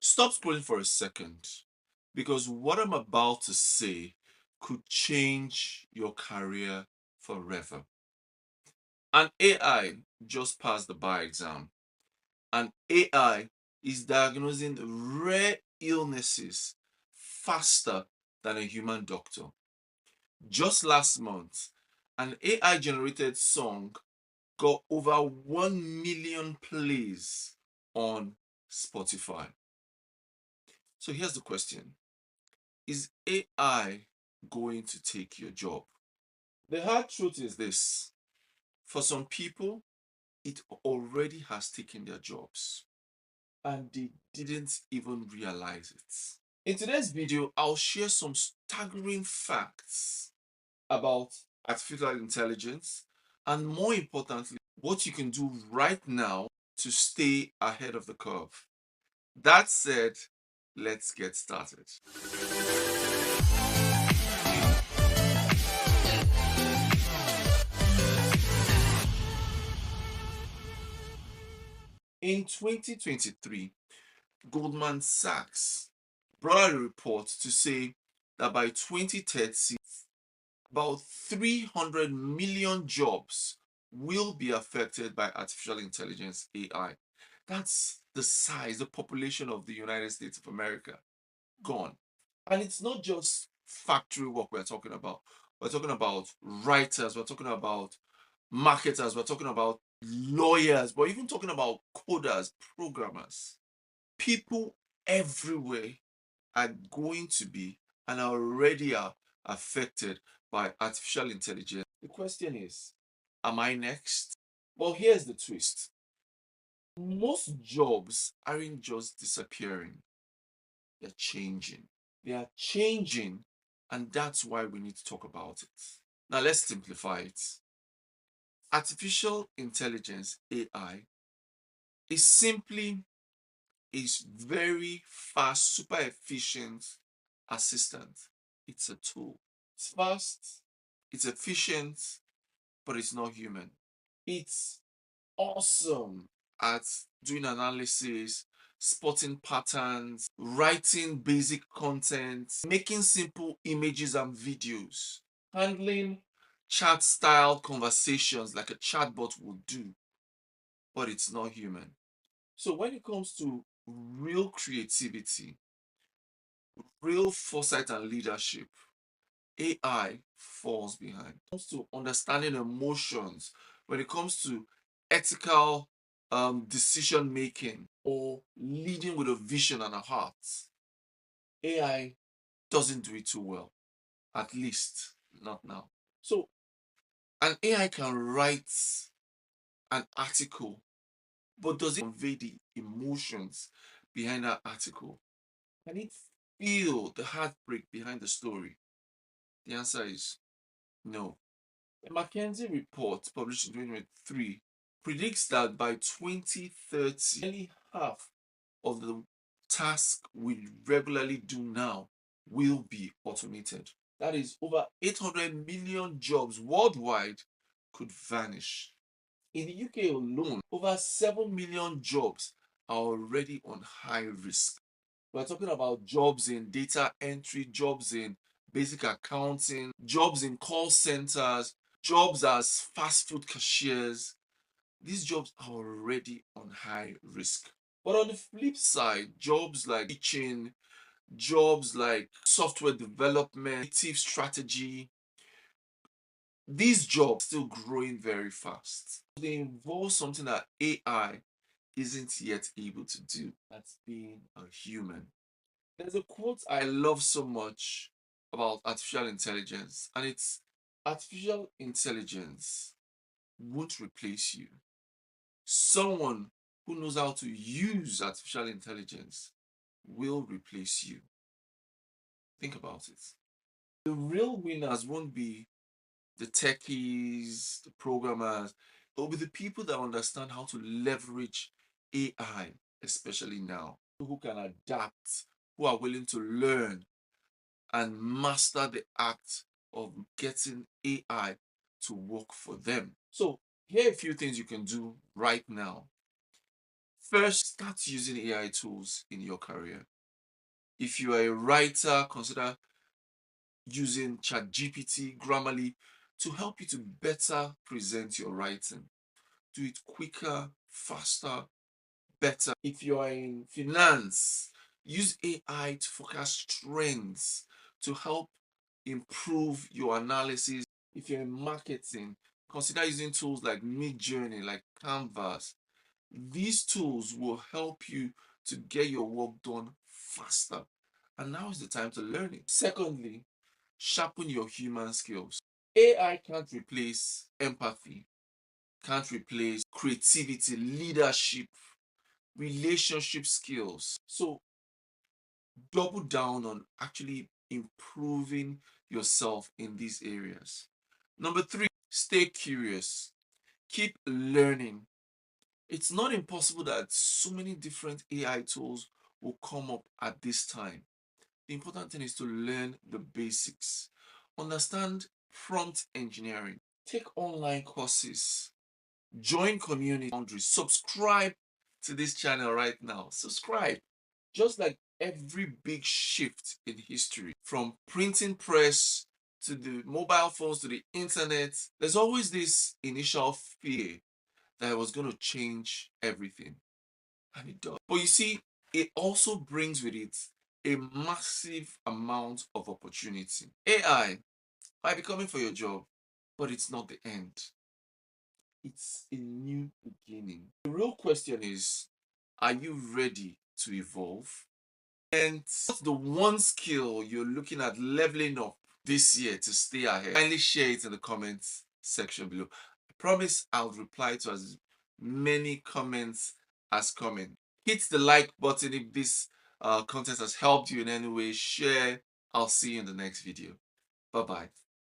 Stop scrolling for a second because what I'm about to say could change your career forever. An AI just passed the bar exam. An AI is diagnosing rare illnesses faster than a human doctor. Just last month, an AI generated song got over 1 million plays on Spotify. So here's the question: is AI going to take your job? The hard truth is this: for some people, it already has taken their jobs and they didn't even realize it. In today's video, I'll share some staggering facts about artificial intelligence and, more importantly, what you can do right now to stay ahead of the curve. That said, let's get started. In 2023, Goldman Sachs brought out a report to say that by 2030, about 300 million jobs will be affected by artificial intelligence, AI. That's the size, the population of the United States of America gone. And it's not just factory work we're talking about. We're talking about writers, we're talking about marketers, we're talking about lawyers, we're even talking about coders, programmers. People everywhere are going to be and already are affected by artificial intelligence. The question is, am I next? Well, here's the twist. Most jobs aren't just disappearing, they're changing. They are changing, and that's why we need to talk about it. Now, let's simplify it. Artificial intelligence, AI, is simply a very fast, super efficient assistant. It's a tool. It's fast, it's efficient, but it's not human. It's awesome at doing analysis, spotting patterns, writing basic content, making simple images and videos, handling chat style conversations like a chatbot would do, but it's not human. So when it comes to real creativity, real foresight and leadership, AI falls behind. When it comes to understanding emotions, when it comes to ethical decision making or leading with a vision and a heart, AI doesn't do it too well, at least not now. So an AI can write an article, but does it convey the emotions behind that article? Can it feel the heartbreak behind the story? The answer is no. A McKinsey report published in 2023 predicts that by 2030, nearly half of the tasks we regularly do now will be automated. That is, over 800 million jobs worldwide could vanish. In the UK alone, over 7 million jobs are already on high risk. We're talking about jobs in data entry, jobs in basic accounting, jobs in call centers, jobs as fast food cashiers. These jobs are already on high risk. But on the flip side, jobs like teaching, jobs like software development, creative strategy, these jobs are still growing very fast. They involve something that AI isn't yet able to do. That's being a human. There's a quote I love so much about artificial intelligence, and it's: artificial intelligence won't replace you. Someone who knows how to use artificial intelligence will replace you. Think about it. The real winners won't be the techies, the programmers. It'll be the people that understand how to leverage AI, especially now, who can adapt, who are willing to learn and master the act of getting AI to work for them. So, here are a few things you can do right now. First, start using AI tools in your career. If you are a writer, consider using ChatGPT, Grammarly to help you to better present your writing. Do it quicker, faster, better. If you are in finance, use AI to forecast trends to help improve your analysis. If you're in marketing, consider using tools like Midjourney, like Canvas. These tools will help you to get your work done faster. And now is the time to learn it. Secondly, sharpen your human skills. AI can't replace empathy, can't replace creativity, leadership, relationship skills. So double down on actually improving yourself in these areas. Number three, stay curious. Keep learning. It's not impossible that so many different AI tools will come up at this time. The important thing is to learn the basics. Understand prompt engineering. Take online courses. Join community boundaries. Subscribe to this channel right now. Subscribe. Just like every big shift in history, from printing press to the mobile phones to the internet, there's always this initial fear that it was going to change everything. And it does. But you see, it also brings with it a massive amount of opportunity. AI might be coming for your job, but it's not the end. It's a new beginning. The real question is, are you ready to evolve? And what's the one skill you're looking at leveling up this year to stay ahead? Kindly share it in the comments section below. I promise I'll reply to as many comments as coming. Hit the like button if this content has helped you in any way. Share. I'll see you in the next video. Bye bye.